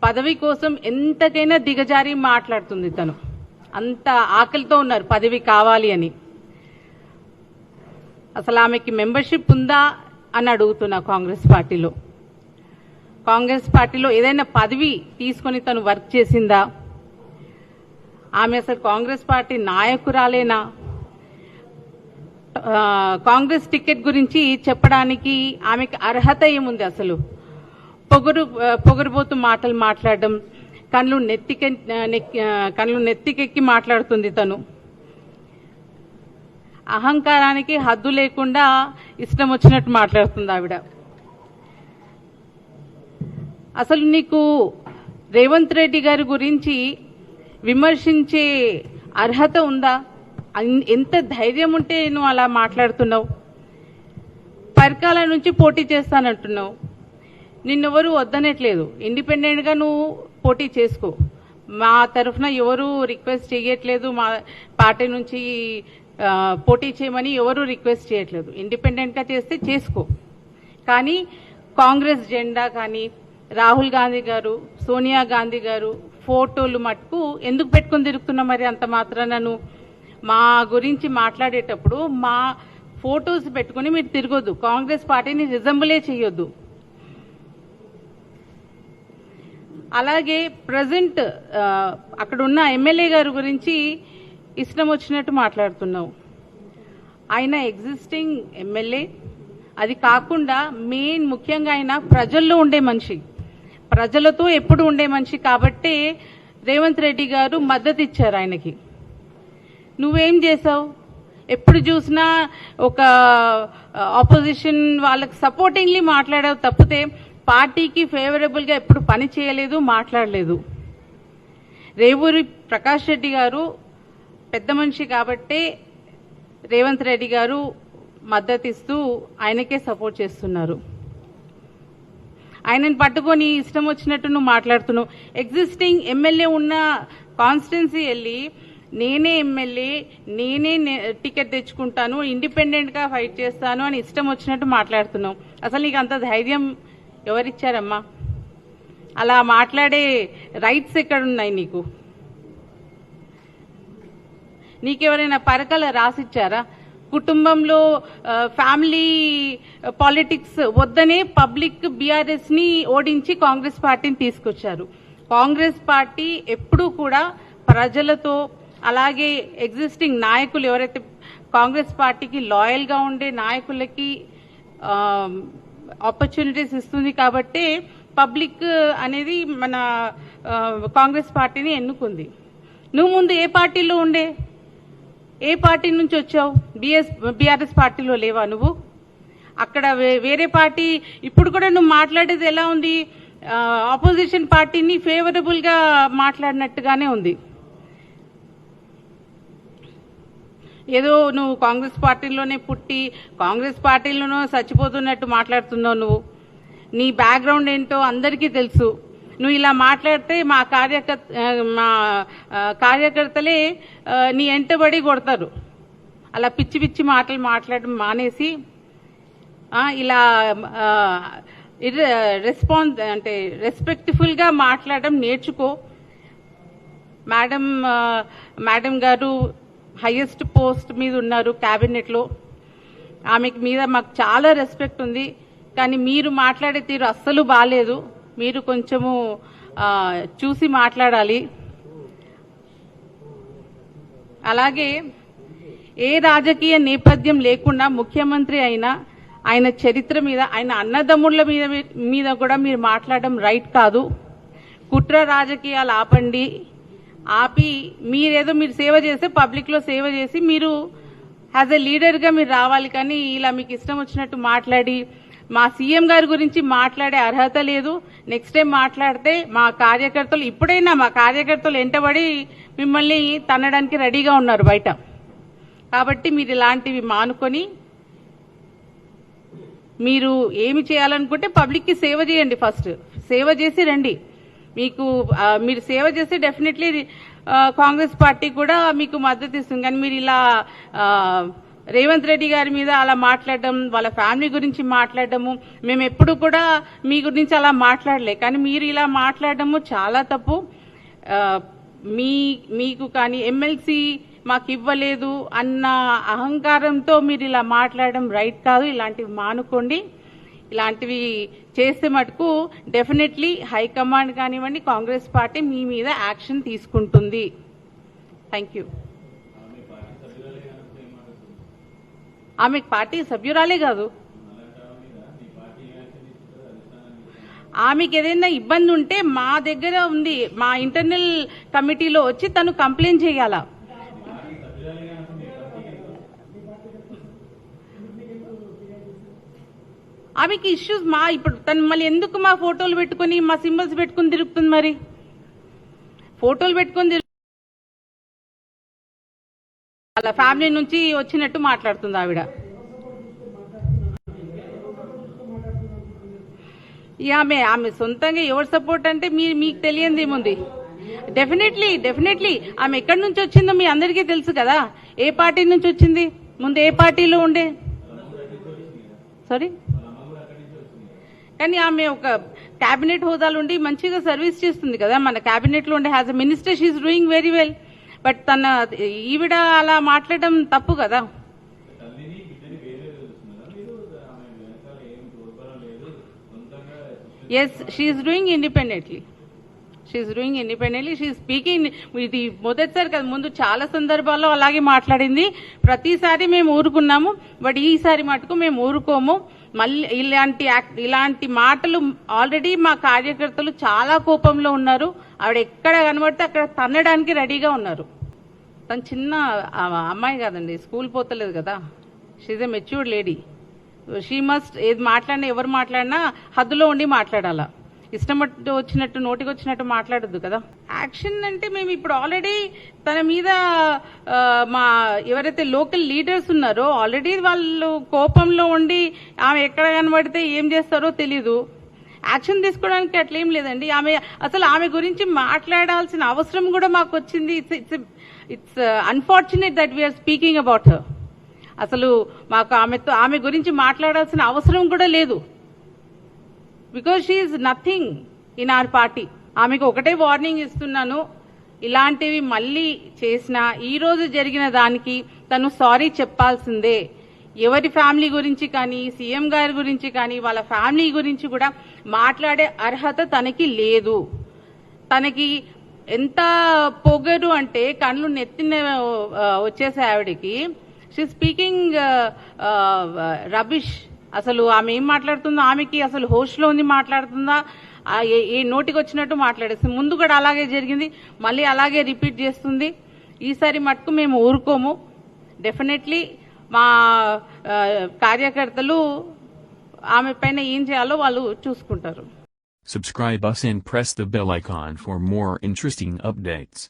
పదవి కోసం ఎంతకైనా దిగజారి మాట్లాడుతుంది. తను అంత ఆకలితో ఉన్నారు పదవి కావాలి అని. అసలు ఆమెకి మెంబర్షిప్ ఉందా అని అడుగుతున్నా. కాంగ్రెస్ పార్టీలో ఏదైనా పదవి తీసుకొని తను వర్క్ చేసిందా? ఆమె అసలు కాంగ్రెస్ పార్టీ నాయకురాలేనా? కాంగ్రెస్ టికెట్ గురించి చెప్పడానికి ఆమెకి అర్హత ఏముంది? అసలు పొగరుబోతు మాటలు మాట్లాడడం, కళ్ళు నెత్తికెక్కి మాట్లాడుతుంది. తను అహంకారానికి హద్దు లేకుండా ఇష్టం వచ్చినట్టు మాట్లాడుతుంది ఆవిడ. అసలు నీకు రేవంత్ రెడ్డి గారి గురించి విమర్శించే అర్హత ఉందా? ఎంత ధైర్యం ఉంటే నువ్వు అలా మాట్లాడుతున్నావు? పరకాల నుంచి పోటీ చేస్తానంటున్నావు. నిన్నెవరు వద్దనట్లేదు. ఇండిపెండెంట్గా నువ్వు పోటీ చేసుకో. మా తరఫున ఎవరు రిక్వెస్ట్ చేయట్లేదు. మా పార్టీ నుంచి పోటీ చేయమని ఎవరు రిక్వెస్ట్ చేయట్లేదు. ఇండిపెండెంట్గా చేస్తే చేసుకో. కానీ కాంగ్రెస్ జెండా కానీ రాహుల్ గాంధీ గారు, సోనియా గాంధీ గారు ఫోటోలు మటుకు ఎందుకు పెట్టుకుని తిరుగుతున్నావు? మరి అంత మాత్రాన నువ్వు మా గురించి మాట్లాడేటప్పుడు మా ఫోటోస్ పెట్టుకుని మీరు తిరగొద్దు. కాంగ్రెస్ పార్టీని రిజంబులే చేయొద్దు. అలాగే ప్రజెంట్ అక్కడ ఉన్న ఎమ్మెల్యే గారి గురించి ఇష్టం వచ్చినట్టు మాట్లాడుతున్నావు. ఆయన ఎగ్జిస్టింగ్ ఎమ్మెల్యే, అది కాకుండా ముఖ్యంగా ఆయన ప్రజల్లో ఉండే మనిషి, ప్రజలతో ఎప్పుడు ఉండే మనిషి కాబట్టి రేవంత్ రెడ్డి గారు మద్దతు ఇచ్చారు ఆయనకి. నువ్వేం చేసావు? ఎప్పుడు చూసినా ఒక ఆపోజిషన్ వాళ్ళకి సపోర్టింగ్లీ మాట్లాడావు తప్పితే పార్టీకి ఫేవరబుల్గా ఎప్పుడు పని చేయలేదు, మాట్లాడలేదు. రేవూరి ప్రకాష్ రెడ్డి గారు పెద్ద మనిషి కాబట్టి రేవంత్ రెడ్డి గారు మద్దతు ఇస్తూ ఆయనకే సపోర్ట్ చేస్తున్నారు. ఆయనను పట్టుకొని ఇష్టం వచ్చినట్టు నువ్వు మాట్లాడుతున్నావు. ఎగ్జిస్టింగ్ ఎమ్మెల్యే ఉన్న కాన్స్టిట్యున్సీ వెళ్ళి నేనే ఎమ్మెల్యే, నేనే టికెట్ తెచ్చుకుంటాను, ఇండిపెండెంట్గా ఫైట్ చేస్తాను అని ఇష్టం వచ్చినట్టు మాట్లాడుతున్నావు. అసలు నీకు అంత ధైర్యం ఎవరిచ్చారమ్మా? అలా మాట్లాడే రైట్స్ ఎక్కడున్నాయి నీకు? నీకెవరైనా పరకల రాసిచ్చారా? కుటుంబంలో ఫ్యామిలీ పాలిటిక్స్ వద్దనే పబ్లిక్ బీఆర్ఎస్ ని ఓడించి కాంగ్రెస్ పార్టీని తీసుకొచ్చారు. కాంగ్రెస్ పార్టీ ఎప్పుడూ కూడా ప్రజలతో, అలాగే ఎగ్జిస్టింగ్ నాయకులు ఎవరైతే కాంగ్రెస్ పార్టీకి లాయల్ గా ఉండే నాయకులకి ఆపర్చునిటీస్ ఇస్తుంది కాబట్టి పబ్లిక్ అనేది మన కాంగ్రెస్ పార్టీని ఎన్నుకుంది. నువ్వు ముందు ఏ పార్టీలో ఉండే? ఏ పార్టీ నుంచి వచ్చావు? బీఆర్ఎస్ పార్టీలో లేవా నువ్వు? అక్కడ వేరే పార్టీ. ఇప్పుడు కూడా నువ్వు మాట్లాడేది ఎలా ఉంది? ఆపోజిషన్ పార్టీని ఫేవరబుల్ గా మాట్లాడినట్టుగానే ఉంది. ఏదో నువ్వు కాంగ్రెస్ పార్టీలోనే పుట్టి కాంగ్రెస్ పార్టీలోనూ చచ్చిపోతున్నట్టు మాట్లాడుతున్నావు. నువ్వు నీ బ్యాక్గ్రౌండ్ ఏంటో అందరికీ తెలుసు. నువ్వు ఇలా మాట్లాడితే మా కార్యకర్తలే నీ ఎంటబడి కొడతారు. అలా పిచ్చి పిచ్చి మాటలు మాట్లాడడం మానేసి ఇలా రెస్పెక్ట్ఫుల్గా మాట్లాడడం నేర్చుకో. మేడం గారు హైయెస్ట్ పోస్ట్ మీద ఉన్నారు క్యాబినెట్లో. ఆమెకి మీద మాకు చాలా రెస్పెక్ట్ ఉంది. కానీ మీరు మాట్లాడే తీరు అస్సలు బాలేదు. మీరు కొంచెము చూసి మాట్లాడాలి. అలాగే ఏ రాజకీయ నేపథ్యం లేకుండా ముఖ్యమంత్రి అయినా ఆయన చరిత్ర మీద, ఆయన అన్నదమ్ముళ్ళ మీద కూడా మీరు మాట్లాడడం రైట్ కాదు. కుట్ర రాజకీయాలు ఆపి మీరేదో మీరు సేవ చేస్తే పబ్లిక్లో సేవ చేసి మీరు యాజ్ ఎ లీడర్గా మీరు రావాలి. కానీ ఇలా మీకు ఇష్టం వచ్చినట్టు మాట్లాడి మా సీఎం గారి గురించి మాట్లాడే అర్హత లేదు. నెక్స్ట్ టైం మాట్లాడితే మా కార్యకర్తలు, ఇప్పుడైనా మా కార్యకర్తలు వెంటబడి మిమ్మల్ని తన్నడానికి రెడీగా ఉన్నారు బయట. కాబట్టి మీరు ఇలాంటివి మానుకొని మీరు ఏమి చేయాలనుకుంటే పబ్లిక్కి సేవ చేయండి. ఫస్ట్ సేవ చేసి రండి. మీరు సేవ చేస్తే డెఫినెట్లీ కాంగ్రెస్ పార్టీ కూడా మీకు మద్దతు ఇస్తుంది. కానీ మీరు ఇలా రేవంత్ రెడ్డి గారి మీద అలా మాట్లాడడం, వాళ్ళ ఫ్యామిలీ గురించి మాట్లాడడము, మేము ఎప్పుడు కూడా మీ గురించి అలా మాట్లాడలే, కానీ మీరు ఇలా మాట్లాడడము చాలా తప్పు. మీకు కానీ ఎమ్మెల్సీ మాకు ఇవ్వలేదు అన్న అహంకారంతో మీరు ఇలా మాట్లాడడం రైట్ కాదు. ఇలాంటివి మానుకోండి. ఇలాంటివి చేస్తే మటుకు డెఫినెట్లీ హైకమాండ్ కానివ్వండి, కాంగ్రెస్ పార్టీ మీ మీద యాక్షన్ తీసుకుంటుంది. Thank you. ఆమె పార్టీ సభ్యురాలే కాదు. ఆమెకి ఏదైనా ఇబ్బంది ఉంటే మా దగ్గర ఉంది, మా ఇంటర్నల్ కమిటీలో వచ్చి తను కంప్లైంట్ చేయాలా. ఆమెకి ఇష్యూస్ ఇప్పుడు తను మళ్ళీ ఎందుకు మా ఫోటోలు పెట్టుకుని మా సింబల్స్ పెట్టుకుని తిరుగుతుంది? మరి ఫోటోలు పెట్టుకుని వాళ్ళ ఫ్యామిలీ నుంచి వచ్చినట్టు మాట్లాడుతుంది ఆవిడ. ఆమె సొంతంగా ఎవరు సపోర్ట్ అంటే మీకు తెలియంది ఏముంది? డెఫినెట్లీ ఆమె ఎక్కడి నుంచి వచ్చిందో మీ అందరికీ తెలుసు కదా. ఏ పార్టీ నుంచి వచ్చింది, ముందు ఏ పార్టీలో ఉండే? సారీ, కానీ ఆమె ఒక కేబినెట్ హోదాలో ఉండి మంచిగా సర్వీస్ చేస్తుంది కదా. మన కేబినెట్ లో ఉండే as a minister she's doing very well. But ఈవిడ అలా మాట్లాడడం తప్పు కదా. Yes, she's doing independently. She's speaking. ఇది మొదటిసారి కదా, ముందు చాలా సందర్భాల్లో అలాగే మాట్లాడింది. ప్రతిసారి మేము ఊరుకున్నాము, బట్ ఈసారి మటుకు మేము ఊరుకోము. మళ్ళీ ఇలాంటి మాటలు ఆల్రెడీ మా కార్యకర్తలు చాలా కోపంలో ఉన్నారు. ఆవిడ ఎక్కడ కనబడితే అక్కడ తన్నడానికి రెడీగా ఉన్నారు. తను చిన్న అమ్మాయి కాదండి, స్కూల్ పోతలేదు కదా. She's a matured lady. She must ఏది మాట్లాడినా, ఎవరు మాట్లాడినా హద్దులో ఉండి మాట్లాడాలా. ఇష్టం వచ్చినట్టు నోటికి వచ్చినట్టు మాట్లాడద్దు కదా. యాక్షన్ అంటే మేము ఇప్పుడు ఆల్రెడీ తన మీద మా ఎవరైతే లోకల్ లీడర్స్ ఉన్నారో ఆల్రెడీ వాళ్ళు కోపంలో ఉండి ఆమె ఎక్కడ కనబడితే ఏం చేస్తారో తెలీదు. యాక్షన్ తీసుకోవడానికి అట్లేం లేదండి. ఆమె గురించి మాట్లాడాల్సిన అవసరం కూడా మాకు వచ్చింది. It's unfortunate that we're speaking about her. అసలు మాకు ఆమె గురించి మాట్లాడాల్సిన అవసరం కూడా లేదు. Because she is nothing in our party. ఆమెకు ఒకటే వార్నింగ్ ఇస్తున్నాను, ఇలాంటివి మళ్ళీ చేసినా ఈ రోజు జరిగిన దానికి తను సారీ చెప్పాల్సిందే. ఎవరి ఫ్యామిలీ గురించి కానీ, సీఎం గారి గురించి కానీ, వాళ్ళ ఫ్యామిలీ గురించి కూడా మాట్లాడే అర్హత తనకి లేదు. తనకి ఎంత పొగరు అంటే కళ్ళు నెత్తిన వచ్చేసే ఆవిడకి. She speaking rubbish. అసలు ఆమె ఏం మాట్లాడుతుందో, ఆమెకి అసలు హోస్ట్లో ఉంది మాట్లాడుతుందా, ఏ నోటికి వచ్చినట్టు మాట్లాడేస్తుంది. ముందు కూడా అలాగే జరిగింది, మళ్ళీ అలాగే రిపీట్ చేస్తుంది. ఈసారి మటుకు మేము ఊరుకోము. డెఫినెట్లీ మా కార్యకర్తలు ఆమె పైన ఏం చేయాలో వాళ్ళు చూసుకుంటారు. Subscribe us and press the bell icon for more interesting updates.